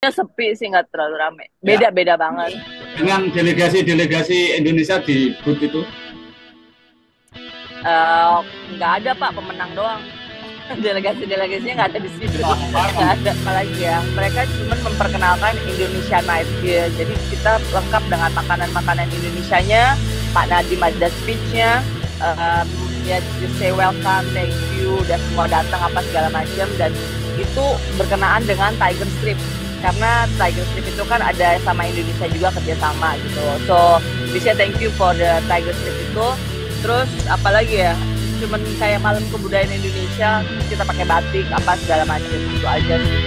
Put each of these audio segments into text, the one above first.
sepi sih, nggak terlalu rame. Ya, Beda-beda banget. dengan delegasi-delegasi Indonesia di booth itu. Eh, nggak ada Pak, pemenang doang. Delegasi-delegasinya nggak ada di situ. Nggak ada apalagi ya. Mereka cuma memperkenalkan Indonesia Night ya. Jadi kita lengkap dengan makanan-makanan Indonesianya. Pak Nadiem ada speech-nya. Ya just say welcome, thank you, udah semua datang apa segala macam, dan itu berkenaan dengan Tiger Strip karena Tiger Strip itu kan ada sama Indonesia juga kerjasama gitu. So bisa thank you for the Tiger Strip itu. Terus apalagi ya, cuman kayak malam kebudayaan Indonesia, kita pakai batik apa segala macam, itu aja sih.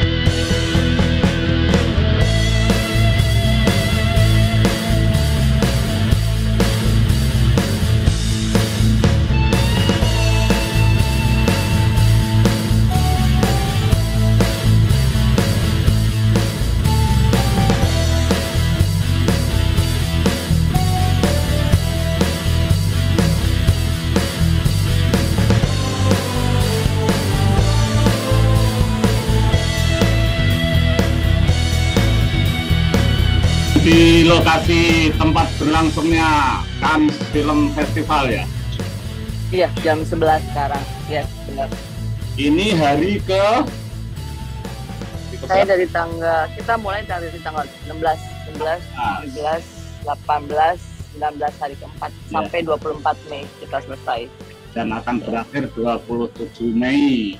Di lokasi tempat berlangsungnya Cannes Film Festival ya. Iya, jam 11 sekarang. Yes, benar. Ini hari ke Saya dari kita mulai dari tanggal 16, 16, nah, 17, 18, 19 hari keempat ya, sampai 24 Mei kita selesai. dan akan berakhir 27 Mei.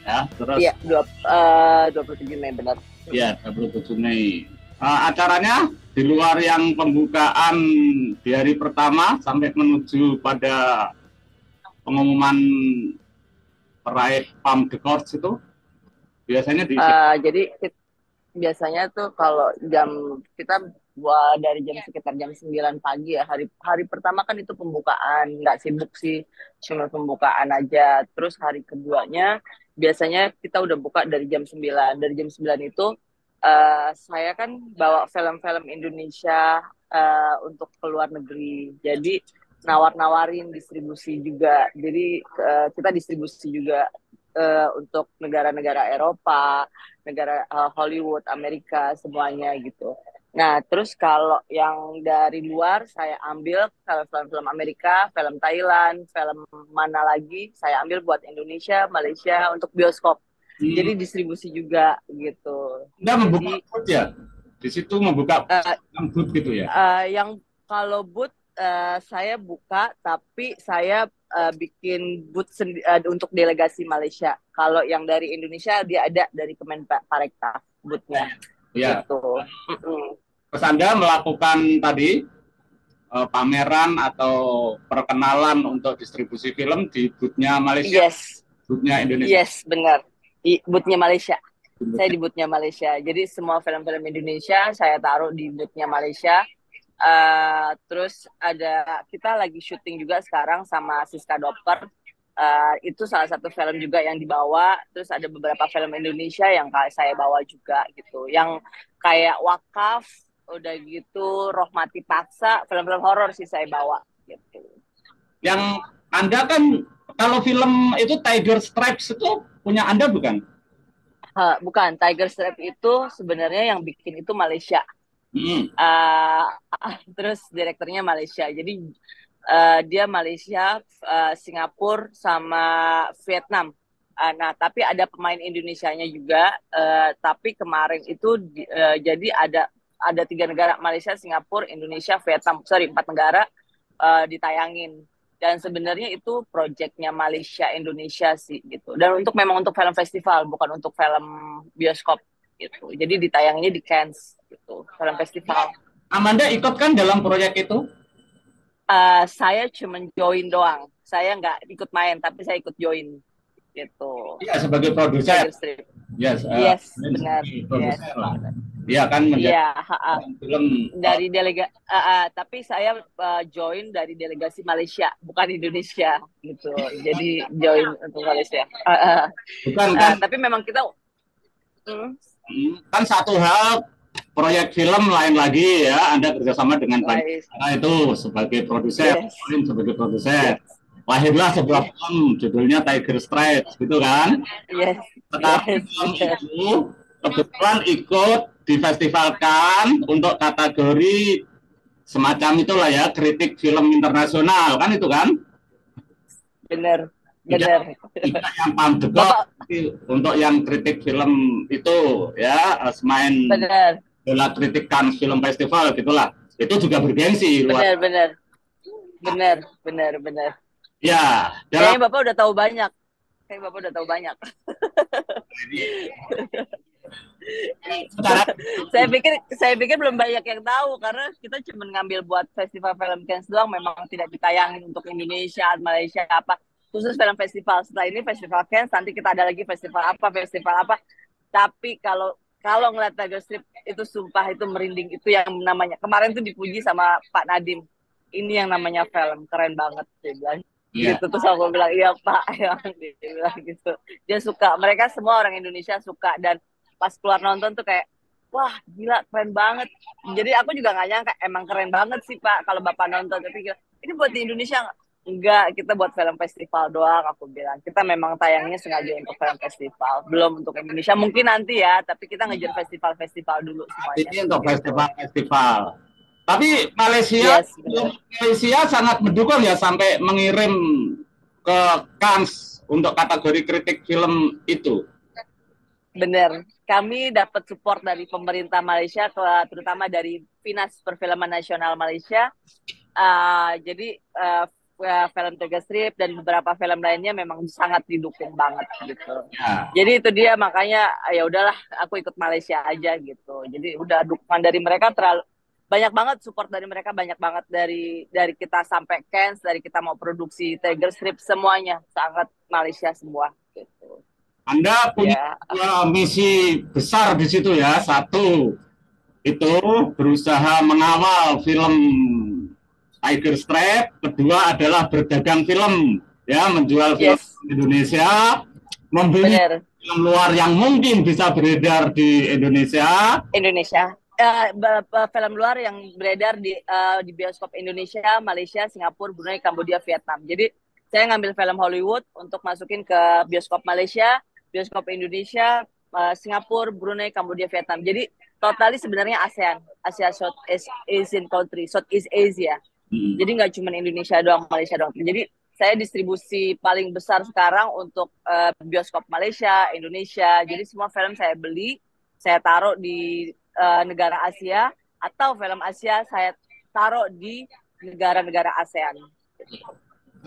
Ya, terus Iya, 27 Mei benar. ya 27 Mei. Acaranya di luar yang pembukaan di hari pertama sampai menuju pada pengumuman peraih Palme d'Or itu biasanya di Jadi biasanya tuh kalau kita dari jam sekitar jam 9 pagi ya, hari hari pertama kan itu pembukaan, nggak sibuk sih, cuma pembukaan aja. Terus hari keduanya biasanya kita udah buka dari jam 9. Dari jam 9 itu saya kan bawa film-film Indonesia untuk ke luar negeri. Jadi nawar-nawarin distribusi juga. Jadi kita distribusi juga untuk negara-negara Eropa, negara Hollywood, Amerika, semuanya gitu. Nah, terus kalau yang dari luar saya ambil film-film Amerika, film Thailand, film mana lagi saya ambil buat Indonesia, Malaysia untuk bioskop. Jadi distribusi juga gitu. Anda membuka Jadi booth ya, di situ membuka uh, booth gitu ya. yang kalau booth saya buka, tapi saya bikin booth untuk delegasi Malaysia. Kalau yang dari Indonesia dia ada dari Kemenparekraf boothnya Ya, gitu. terus Anda melakukan tadi pameran atau perkenalan untuk distribusi film di boothnya Malaysia, Yes, boothnya Indonesia. yes benar. Boothnya Malaysia. Saya di boothnya Malaysia. Jadi semua film-film Indonesia saya taruh di boothnya Malaysia. Terus kita lagi syuting juga sekarang sama Siska Doper. Itu salah satu film juga yang dibawa. Terus ada beberapa film Indonesia yang saya bawa juga gitu. Yang kayak Wakaf, udah gitu Rohmati Paksa, film-film horor sih saya bawa gitu. Yang Anda kan kalau film itu Tiger Stripes itu punya Anda bukan? Bukan, Tiger Strap itu sebenarnya yang bikin itu Malaysia. Hmm. Uh, terus direkturnya Malaysia. Jadi dia Malaysia, Singapura sama Vietnam. Nah, tapi ada pemain Indonesianya juga. Tapi kemarin itu jadi ada 3 negara, Malaysia, Singapura, Indonesia, Vietnam. Sorry, 4 negara ditayangin. Dan sebenarnya itu proyeknya Malaysia Indonesia sih gitu. Dan memang untuk film festival, bukan untuk film bioskop gitu. Jadi ditayanginnya di Cannes gitu, film festival. Amanda ikut kan dalam proyek itu? Saya cuma join doang. Saya nggak ikut main, tapi saya ikut join gitu. Iya, sebagai produser. Tiger Strip. Yes, Yes, benar. Yes. produser lah. Iya kan menjadi Iya, film. dari tapi saya join dari delegasi Malaysia, bukan Indonesia gitu. Jadi join untuk Malaysia. Bukan kan? Tapi memang kita mm, Kan satu hal proyek film lain lagi ya, Anda kerjasama dengan banyak nice. negara itu sebagai produser, Yes. sebagai produser. Yes. Lahirlah sebuah film judulnya Tiger Stripes gitu kan. Yes. Tetapi Yes. film Yes. itu kebetulan ikut di festival Cannes untuk kategori semacam itulah ya, kritik film internasional kan itu kan. Bener, Tidak, bener. tidak yang paham dekok, Bapak, untuk yang kritik film itu ya, semain bener, bola kritik Cannes Film Festival gitulah. Itu juga bergengsi luar. bener, bener, bener, bener, bener. Ya, dalam Kayaknya Bapak udah tahu banyak. Kayaknya Bapak udah tahu banyak. secara saya pikir belum banyak yang tahu karena kita cuma ngambil buat festival film Cannes doang, memang tidak ditayangin untuk Indonesia, Malaysia apa. Khusus film festival. Setelah ini festival Cannes, nanti kita ada lagi festival apa, festival apa. Tapi kalau kalau ngeliat Tiger Strip itu sumpah itu merinding, itu yang namanya kemarin tuh dipuji sama Pak Nadim, ini yang namanya film keren banget dia bilang ya, gitu. Terus aku bilang iya Pak ya, dia bilang gitu. Dia suka, mereka semua orang Indonesia suka, dan pas keluar nonton tuh kayak wah gila keren banget. Jadi aku juga nggak nyangka emang keren banget sih Pak kalau Bapak nonton, tapi ini buat di Indonesia enggak, kita buat film festival doang, aku bilang. Kita memang tayangnya sengaja untuk film festival, belum untuk Indonesia. Mungkin nanti ya, tapi kita ngejar festival-festival dulu semuanya. ini untuk Gitu. festival-festival. Tapi Malaysia, Yes, benar. Malaysia sangat mendukung ya, sampai mengirim ke Cannes untuk kategori kritik film itu. Benar. Kami dapat support dari pemerintah Malaysia, terutama dari Finas Perfilman Nasional Malaysia. Jadi film Tiger Strip dan beberapa film lainnya memang sangat didukung banget gitu. Ya. Jadi itu dia, makanya ya udahlah aku ikut Malaysia aja gitu. Jadi udah dukungan dari mereka terlalu banyak banget, support dari mereka banyak banget, dari kita sampai Cannes, dari kita mau produksi Tiger Strip semuanya sangat Malaysia semua gitu. Anda punya Ya, misi besar di situ ya. Satu, itu berusaha mengawal film Tiger Strip. Kedua adalah berdagang film, ya, menjual film yes, Indonesia, membeli benar. film luar yang mungkin bisa beredar di Indonesia. Indonesia. Film luar yang beredar di bioskop Indonesia, Malaysia, Singapura, Brunei, Kambodia, Vietnam. Jadi saya ngambil film Hollywood untuk masukin ke bioskop Malaysia, bioskop Indonesia, Singapura, Brunei, Kambodia, Vietnam. Jadi totali sebenarnya ASEAN, Asia South Asian country, Southeast Asia. Jadi nggak cuma Indonesia doang, Malaysia doang. Jadi saya distribusi paling besar sekarang untuk bioskop Malaysia, Indonesia. Jadi semua film saya beli, saya taruh di negara Asia, atau film Asia saya taruh di negara-negara ASEAN.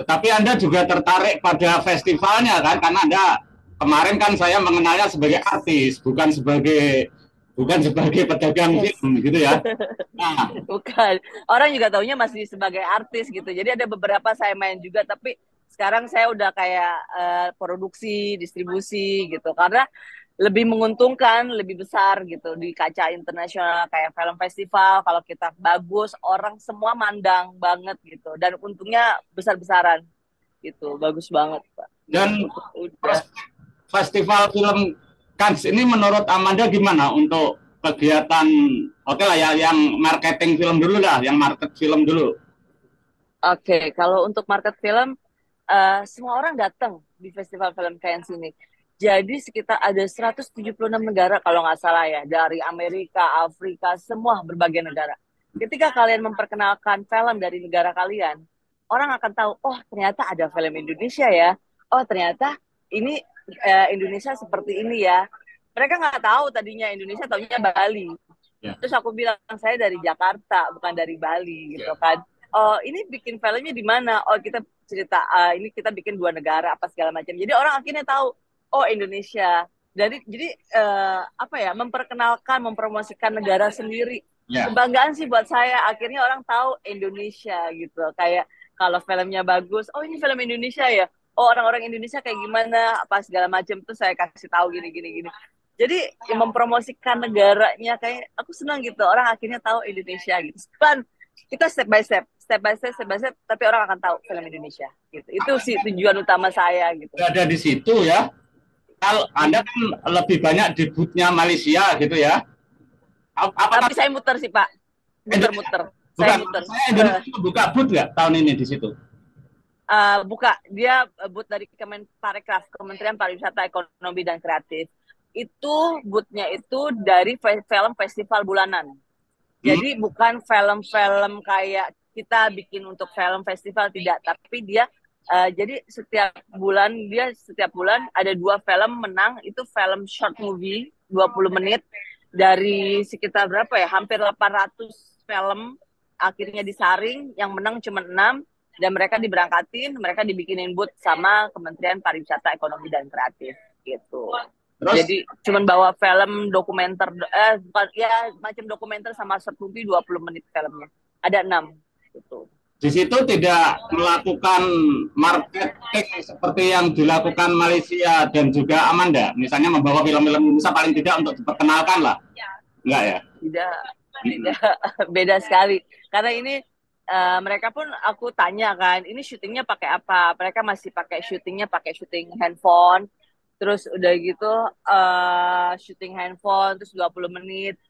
Tetapi Anda juga tertarik pada festivalnya kan? Karena Anda kemarin kan saya mengenalnya sebagai Yes. artis, bukan sebagai pedagang Yes. film gitu ya. Nah, Bukan. Orang juga taunya masih sebagai artis gitu. Jadi ada beberapa saya main juga, tapi sekarang saya udah kayak produksi, distribusi gitu. Karena lebih menguntungkan, lebih besar gitu di kaca internasional kayak film festival. Kalau kita bagus, orang semua mandang banget gitu. Dan untungnya besar-besaran gitu. Bagus banget, Pak. dan Udah. festival film Cannes ini menurut Amanda gimana untuk kegiatan, oke lah ya, yang marketing film dulu lah, yang market film dulu. Oke, kalau untuk market film, semua orang datang di festival film Cannes ini. Jadi sekitar ada 176 negara kalau nggak salah ya, dari Amerika, Afrika, semua berbagai negara. Ketika kalian memperkenalkan film dari negara kalian, orang akan tahu, oh ternyata ada film Indonesia ya, oh ternyata ini Indonesia seperti ini ya. Mereka nggak tahu tadinya Indonesia, taunya Bali. Ya. Terus aku bilang saya dari Jakarta, bukan dari Bali gitu kan. Oh ini bikin filmnya di mana? Oh kita cerita ini kita bikin dua negara apa segala macam. Jadi orang akhirnya tahu, oh Indonesia. Jadi apa ya, memperkenalkan, mempromosikan negara sendiri. Ya. Kebanggaan sih buat saya. Akhirnya orang tahu Indonesia gitu. Kayak kalau filmnya bagus, oh ini film Indonesia ya. Oh orang-orang Indonesia kayak gimana, apa segala macam tuh saya kasih tahu gini. Jadi mempromosikan negaranya, kayak aku senang gitu. Orang akhirnya tahu Indonesia gitu. Kan kita step by step, tapi orang akan tahu film Indonesia gitu. Itu sih tujuan utama saya gitu. Ada di situ ya. Kalau Anda kan lebih banyak debutnya Malaysia gitu ya. Apakah Tapi saya muter sih Pak, muter-muter. Saya bukan muter. saya Indonesia buka booth nggak tahun ini di situ? Buka, dia booth dari Kemenparekraf, Kementerian Pariwisata, Ekonomi dan Kreatif. itu bootnya itu dari film festival bulanan. Jadi bukan film-film kayak kita bikin untuk film festival, tidak, tapi dia jadi setiap bulan ada 2 film menang, itu film short movie 20 menit dari sekitar berapa ya, hampir 800 film akhirnya disaring, yang menang cuma 6 dan mereka diberangkatin, mereka dibikinin booth sama Kementerian Pariwisata, Ekonomi dan Kreatif gitu. Terus, jadi cuman bawa film dokumenter, ya macam dokumenter sama short movie 20 menit filmnya. Ada 6 gitu. Di situ tidak melakukan marketing seperti yang dilakukan Malaysia dan juga Amanda, misalnya membawa film-film Indonesia paling tidak untuk diperkenalkan lah. Enggak ya? Tidak, beda sekali. Karena ini mereka pun aku tanya kan, ini syutingnya pakai apa? Mereka masih pakai syuting handphone. Terus udah gitu syuting handphone terus 20 menit.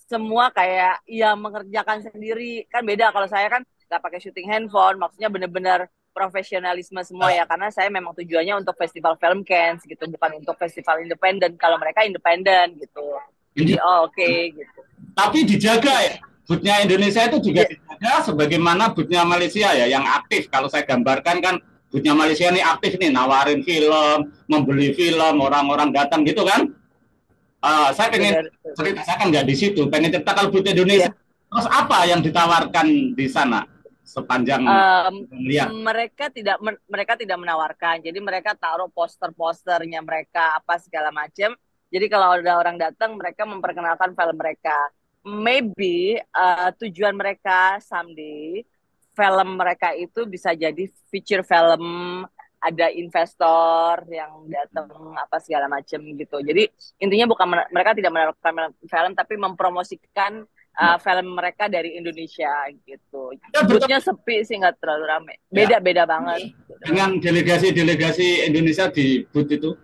Semua kayak ya mengerjakan sendiri. Kan beda kalau saya kan nggak pakai syuting handphone, maksudnya bener-bener profesionalisme semua ya, karena saya memang tujuannya untuk festival film Cannes gitu, bukan untuk festival independen. Kalau mereka independen gitu. Jadi oke, gitu. Tapi dijaga ya, bootnya Indonesia itu juga dijaga sebagaimana bootnya Malaysia ya, yang aktif. Kalau saya gambarkan kan bootnya Malaysia ini aktif nih, nawarin film, membeli film, orang-orang datang gitu kan. Saya pengen cerita, saya kan nggak di situ, pengen cerita kalau boot Indonesia. Terus apa yang ditawarkan di sana sepanjang melihat? Mereka tidak menawarkan. Jadi mereka taruh poster-posternya mereka apa segala macam. Jadi kalau ada orang datang, mereka memperkenalkan film mereka. Maybe tujuan mereka someday film mereka itu bisa jadi feature film, ada investor yang datang apa segala macam gitu. Jadi intinya bukan mereka tidak menaruhkan film, tapi mempromosikan film mereka dari Indonesia gitu. Boothnya sepi sih, nggak terlalu rame. Beda banget. Dengan delegasi-delegasi Indonesia di booth itu?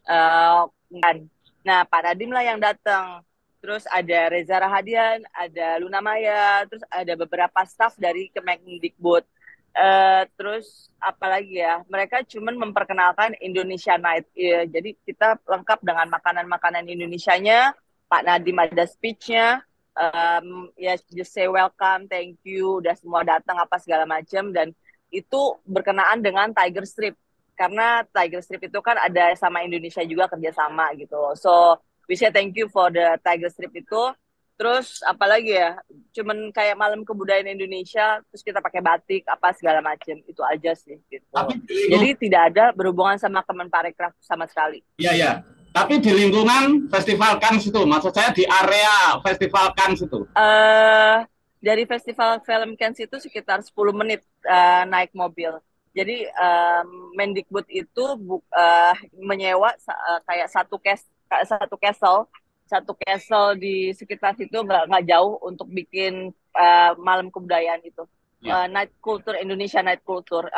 Nah, Pak Nadiem lah yang datang. Terus ada Reza Rahadian, ada Luna Maya, terus ada beberapa staff dari Kemendikbud. Terus apalagi ya, mereka cuman memperkenalkan Indonesia Night. Jadi kita lengkap dengan makanan-makanan Indonesianya. Pak Nadiem ada speech-nya, ya just say welcome, thank you, udah semua datang apa segala macam, dan itu berkenaan dengan Tiger Strip, karena Tiger Strip itu kan ada sama Indonesia juga kerjasama gitu. So we say thank you for the Tiger Strip itu. Terus apalagi ya, cuman kayak malam kebudayaan Indonesia, terus kita pakai batik apa segala macam, itu aja sih gitu. Jadi tidak ada berhubungan sama Kemenparekraf sama sekali. Iya. Tapi di lingkungan Festival Cannes itu, maksud saya di area Festival Cannes itu? Dari Festival Film Cannes itu sekitar 10 menit naik mobil. Jadi Mendikbud itu menyewa kayak satu castle di sekitar situ, nggak jauh, untuk bikin malam kebudayaan itu. Night Culture, Indonesia Night Culture.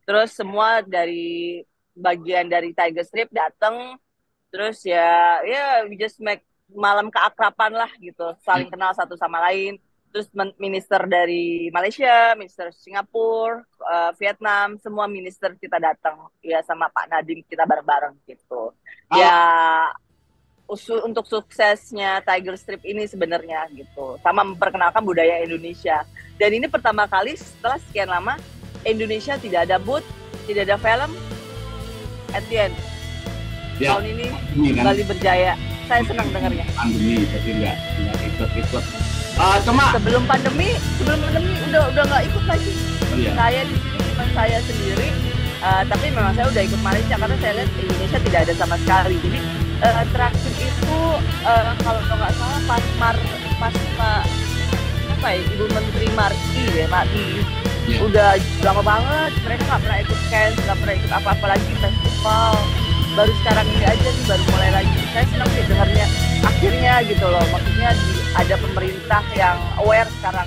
Terus semua dari bagian dari Tiger Strip datang. Terus ya we just make malam keakraban lah gitu, saling kenal satu sama lain. Terus minister dari Malaysia, minister Singapura, Vietnam, semua minister kita datang ya, sama Pak Nadiem kita bareng-bareng gitu. Ya untuk suksesnya Tiger Strip ini sebenarnya gitu, sama memperkenalkan budaya Indonesia. Dan ini pertama kali setelah sekian lama Indonesia tidak ada booth, tidak ada film. At the end tahun ini kembali berjaya. Saya senang dengarnya. Pandemi, jadi nggak ikut. Sebelum pandemi udah nggak ikut lagi. Saya di sini cuma saya sendiri. Tapi memang saya udah ikut Malaysia karena saya lihat Indonesia tidak ada sama sekali. Jadi terakhir itu kalau nggak salah pas Ibu Menteri Marti udah lama banget mereka nggak pernah ikut Cannes, nggak pernah ikut apa-apa lagi festival. Baru sekarang ini aja nih, baru mulai lagi. Saya senang sih dengarnya akhirnya gitu loh, maksudnya ada pemerintah yang aware sekarang.